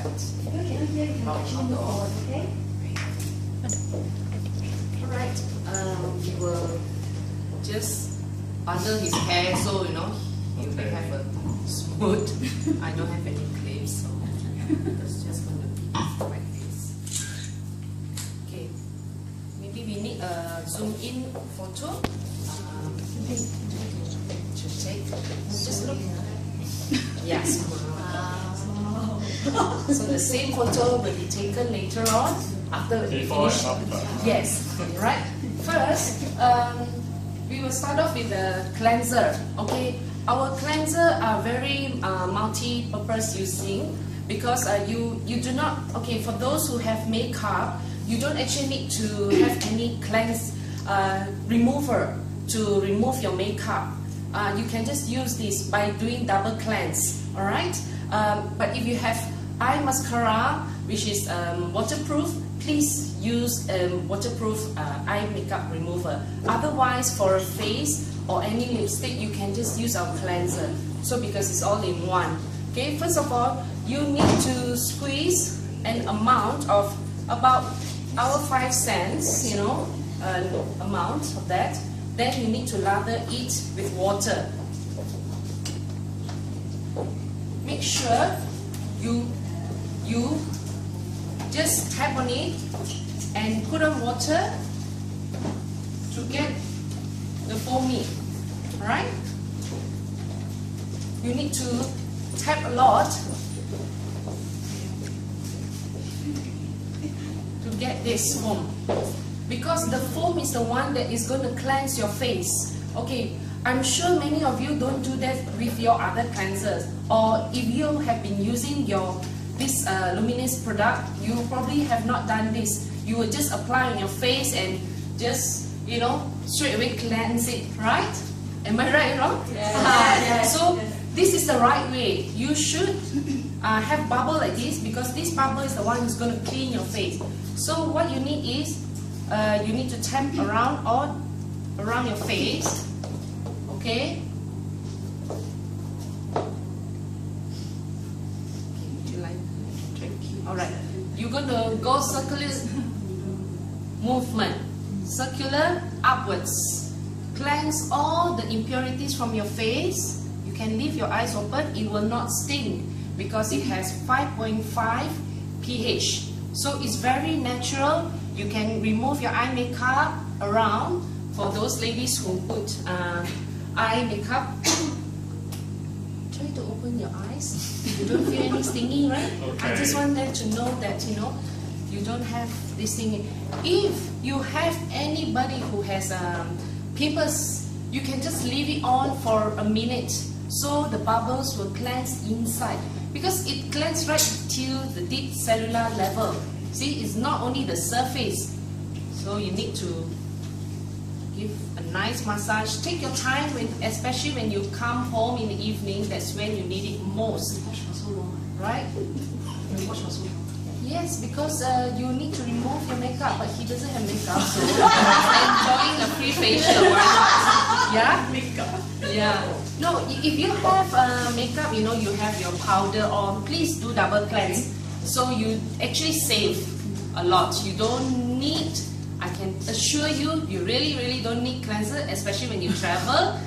that. Okay, you can actually move forward, okay? Alright, we will just bundle his hair so you know he will have a smooth. I don't have any clips, so it's just going to be like this. Okay, maybe we need a zoom in photo to take. Just look. Yes. So the same photo will be taken later on after we finish. Yes, right. First, we will start off with the cleanser. Okay, our cleanser are very multi-purpose using because you do not. Okay, for those who have makeup, you don't actually need to have any cleanse remover to remove your makeup. You can just use this by doing double cleanse. All right. But if you have eye mascara, which is waterproof, please use waterproof eye makeup remover. Otherwise, for a face or any lipstick, you can just use our cleanser. So because it's all in one. Okay, first of all, you need to squeeze an amount of about our 5 cents, you know, amount of that. Then you need to lather it with water. Make sure you just tap on it and put on water to get the foamy. Alright? You need to tap a lot to get this foam, because the foam is the one that is going to cleanse your face. Okay, I'm sure many of you don't do that with your other cleansers, or if you have been using this Luminesce product, you probably have not done this. You will just apply on your face and just, you know, straight away cleanse it, right? Am I right or wrong? Yes. So this is the right way. You should have bubble like this, because this bubble is the one who's going to clean your face. So what you need is you need to tap around all around your face. Okay. Alright, you're going to go circular movement, circular upwards. Cleanse all the impurities from your face. You can leave your eyes open, it will not sting because it has 5.5 pH. So it's very natural. You can remove your eye makeup around. For those ladies who put eye makeup, try to open your eyes. You don't feel any stinging, right? Okay. I just want them to know that, you know, you don't have this stinging. If you have anybody who has pimples, you can just leave it on for a minute, so the bubbles will cleanse inside, because it cleanses right till the deep cellular level. See, it's not only the surface, so you need to give a nice massage. Take your time, especially when you come home in the evening. That's when you need it most. Right? Yes, because you need to remove your makeup, but he doesn't have makeup, so enjoying a free facial. Why not? Yeah? Makeup. Yeah. No, if you have makeup, you know, you have your powder on, please do double cleanse. So you actually save a lot. You don't need, I can assure you, you really don't need cleanser, especially when you travel.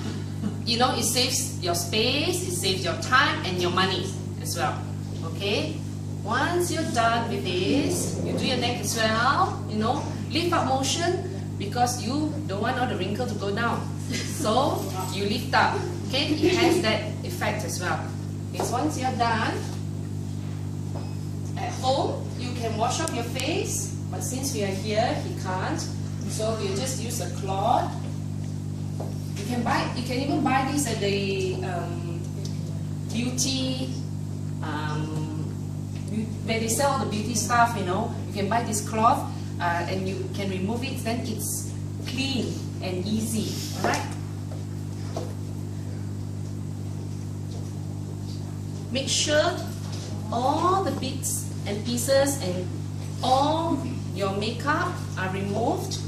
You know, it saves your space, it saves your time and your money as well. Okay? Once you're done with this, you do your neck as well, you know, lift up motion, because you don't want all the wrinkle to go down. So, you lift up, okay? It has that effect as well. Okay, so once you're done, at home, you can wash up your face, but since we are here, he can't. So, we'll just use a cloth. You can even buy this at the beauty, where they sell the beauty stuff, you know. You can buy this cloth and you can remove it, then it's clean and easy. Alright? Make sure all the bits and pieces and all your makeup are removed.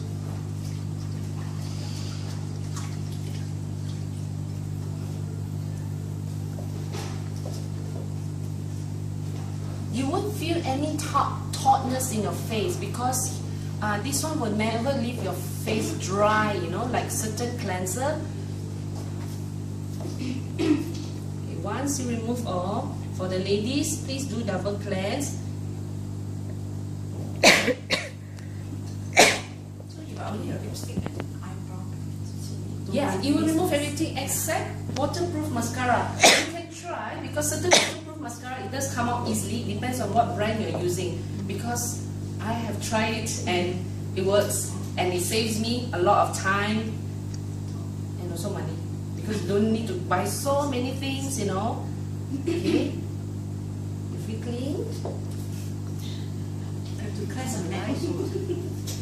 you won't feel any tautness in your face, because this one will never leave your face dry, you know, like certain cleanser. Okay, once you remove all, for the ladies, please do double cleanse. So you are only a lipstick and eyebrow. Yeah, you will remove everything except waterproof mascara. You can try, because certain waterproof mascara, it does come out easily. It depends on what brand you're using. Because I have tried it and it works, and it saves me a lot of time and also money, because you don't need to buy so many things, you know. Okay, if you clean, Have to cleanse the neck also.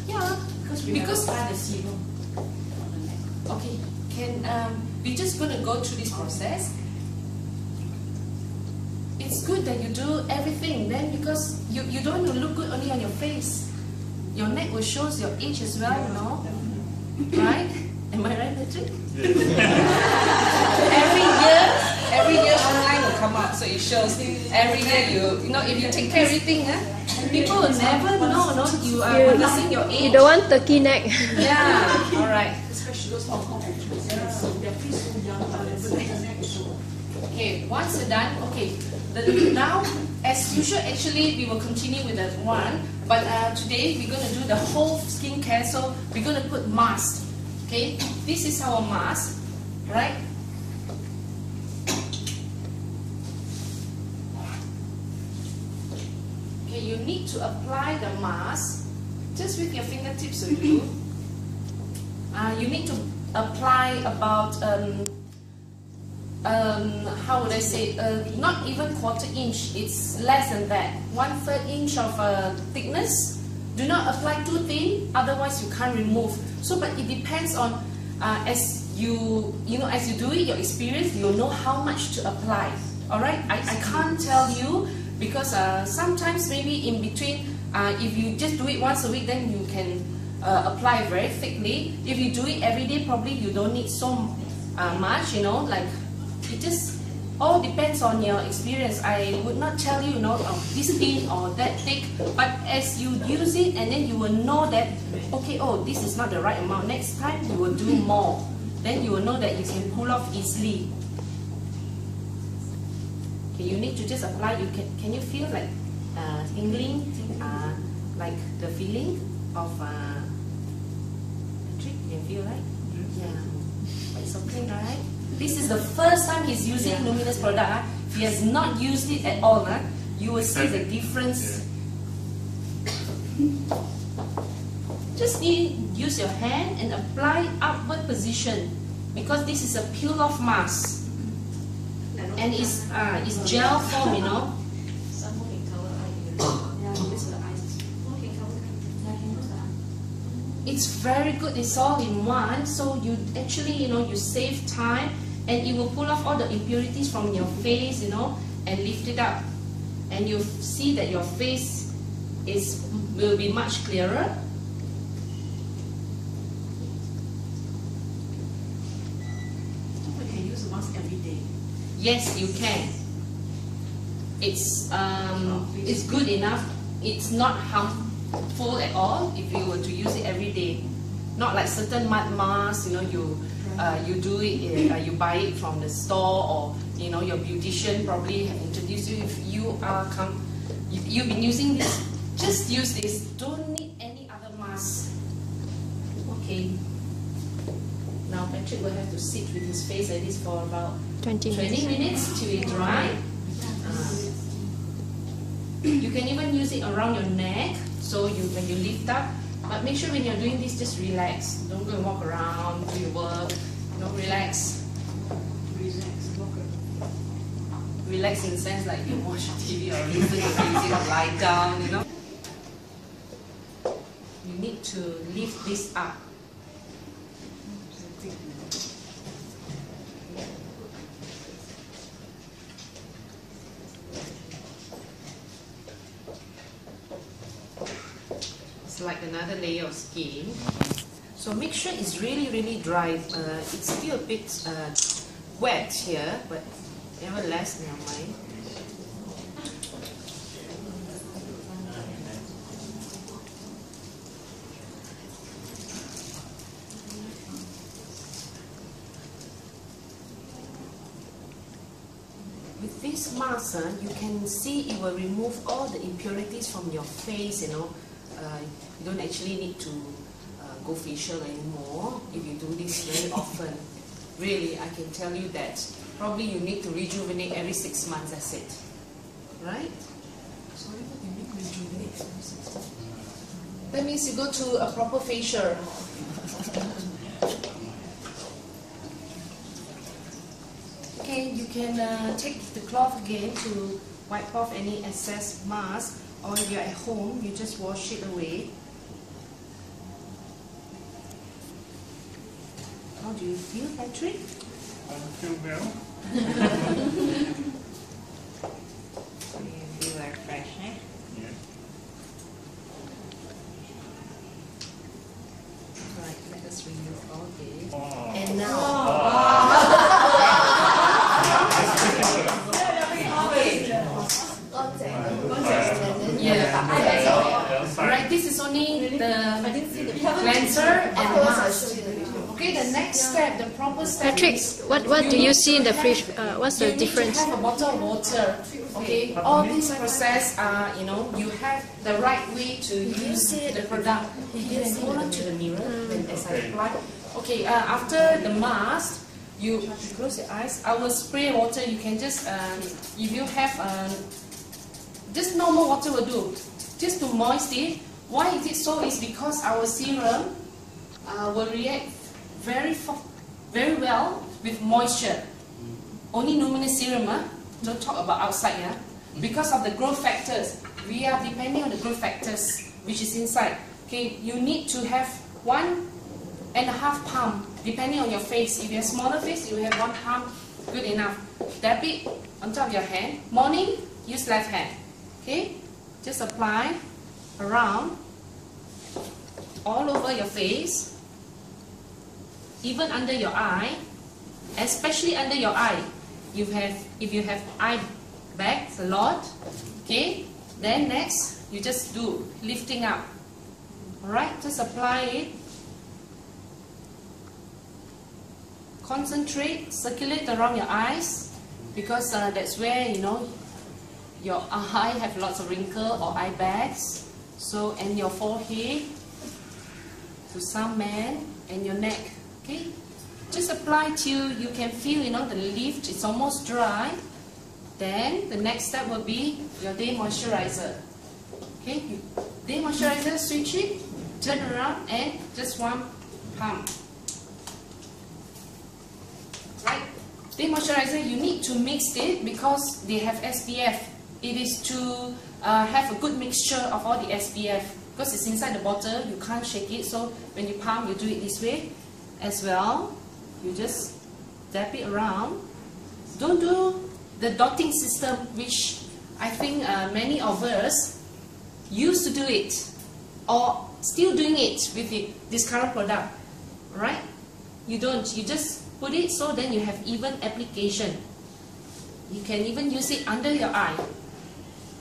yeah, because apply the serum. okay, we're just going to go through this process. It's good that you do everything then, because you don't want to look good only on your face. Your neck will show your age as well, you know. Right? Am I right, Patrick? every year online will come up, so it shows every year you know, if you take care of everything, people will never know, no, you are missing your age. You don't want turkey neck. Yeah, alright. Especially those Hong Kong actresses. They're so young, but their neck is so. Okay, once you're done, okay. Now, as usual, actually, we will continue with that one. But today, we're going to do the whole skincare. So, we're going to put mask. Okay, this is our mask, right? Okay, you need to apply the mask just with your fingertips. So you need to apply about how would I say, not even quarter inch, it's less than that, 1/3 inch of thickness. Do not apply too thin, otherwise you can't remove. So, but it depends on, as you do it, your experience, you'll know how much to apply. Alright, I can't tell you, because sometimes maybe in between, if you just do it once a week, then you can apply very thickly. If you do it every day, probably you don't need so much, you know, like, it just all depends on your experience. I would not tell you, you know, this thin or that thick, but as you use it, and then you will know that, okay, oh, this is not the right amount. Next time you will do more. Then you will know that you can pull off easily. Okay, you need to just apply. Can you feel like tingling, like the feeling of Patrick? You can feel, right? Yeah, but it's okay, right? This is the first time he's using Luminesce product. If he has not used it at all, you will see the difference. Just use your hand and apply upward position, because this is a peel-off mask, and it's gel form, you know. It's very good. It's all in one, so you actually, you know, you save time, and it will pull off all the impurities from your face, you know, and lift it up, and you see that your face will be much clearer. We can use the mask every day. Yes, you can. It's good enough. It's not harmful at all if you were to use it every day. Not like certain mud masks, you know, you do it, you buy it from the store, or you know, your beautician probably have introduced you. If you've been using this, just use this. Don't need any other mask. Okay. Now Patrick will have to sit with his face like this for about 20 minutes till it dry. You can even use it around your neck, so when you lift up. But make sure when you're doing this, just relax. Don't go and walk around, do your work. You know, relax. Relax in the sense like you watch TV or listen to music or lie down, you know. You need to lift this up. It's like another layer of skin. So make sure it's really, really dry. It's still a bit wet here, but nevertheless, never mind. this mask, you can see it will remove all the impurities from your face, you know. You don't actually need to go facial anymore if you do this very often. Really, I can tell you that. Probably you need to rejuvenate every 6 months, that's it. Right? Sorry, what do you mean rejuvenate every 6 months? That means you go to a proper facial. Okay, you can take the cloth again to wipe off any excess mask, or if you're at home, you just wash it away. How do you feel, Patrick? I feel well. You feel very fresh, eh? Yeah. Right, let us remove all this. Oh. And now, right, this is only the cleanser and mask. Okay, the next step, the proper step. Patrick, is what do you see in the fridge? What's the you need difference? to have a bottle of water. Okay, all this process are, you know, you have the right way to use the product. You can hold on to the mirror and as I apply. Okay, after the mask, you close your eyes. I will spray water. You can just, if you have, just normal water will do. Just to moist it. Why is it so? Is because our serum will react very well with moisture. Only Luminesce serum, don't talk about outside. Because of the growth factors, we are depending on the growth factors which is inside. Okay, you need to have 1.5 palm depending on your face. If you have smaller face, you have 1 palm, good enough. Dab it on top of your hand. Morning, use left hand. Okay, just apply around all over your face. Even under your eye, especially under your eye, if you have eye bags a lot, okay, then next you just do lifting up. Alright, just apply it. Concentrate, circulate around your eyes, because that's where, you know, your eye have lots of wrinkle or eye bags. So, and your forehead, to some men, and your neck. Okay, just apply till you can feel, you know, the lift, it's almost dry. Then the next step will be your day moisturizer. Okay, day moisturizer, switch it, turn around, and just 1 pump. Right, day moisturizer, you need to mix it because they have SPF. It is to have a good mixture of all the SPF. Because it's inside the bottle, you can't shake it. So when you pump, you do it this way as well. You just dab it around. Don't do the dotting system, which I think many of us used to do it, or still doing it with this current product. Right? You don't. You just put it so then you have even application. You can even use it under your eye.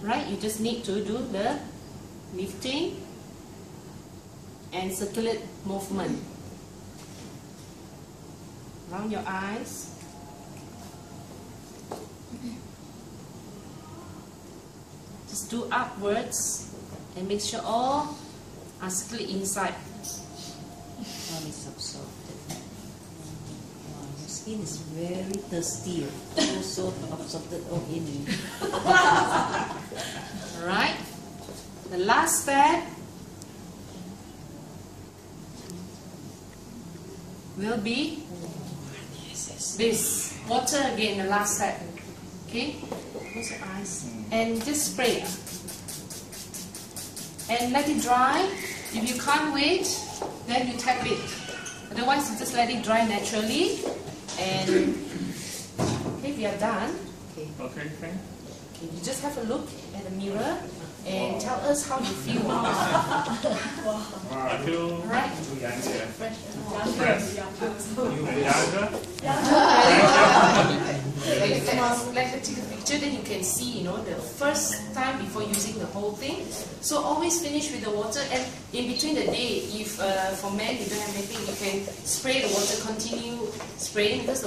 Right? You just need to do the lifting and circulate movement around your eyes. Just do upwards and make sure all are circulate inside. All is absorbed. Wow, your skin is very thirsty. So absorbed all in. Alright. The last step will be this water again, the last step. Okay, close your eyes and just spray and let it dry. If you can't wait, then you tap it. Otherwise, you just let it dry naturally. And okay, we are done. Okay, thank Okay, you just have a look at the mirror and tell us how you feel. I feel Right? fresh. Let's take a picture, then you can see, you know, the first time before using the whole thing. So always finish with the water, and in between the day, if for men you don't have anything, you can spray the water, continue spraying, because the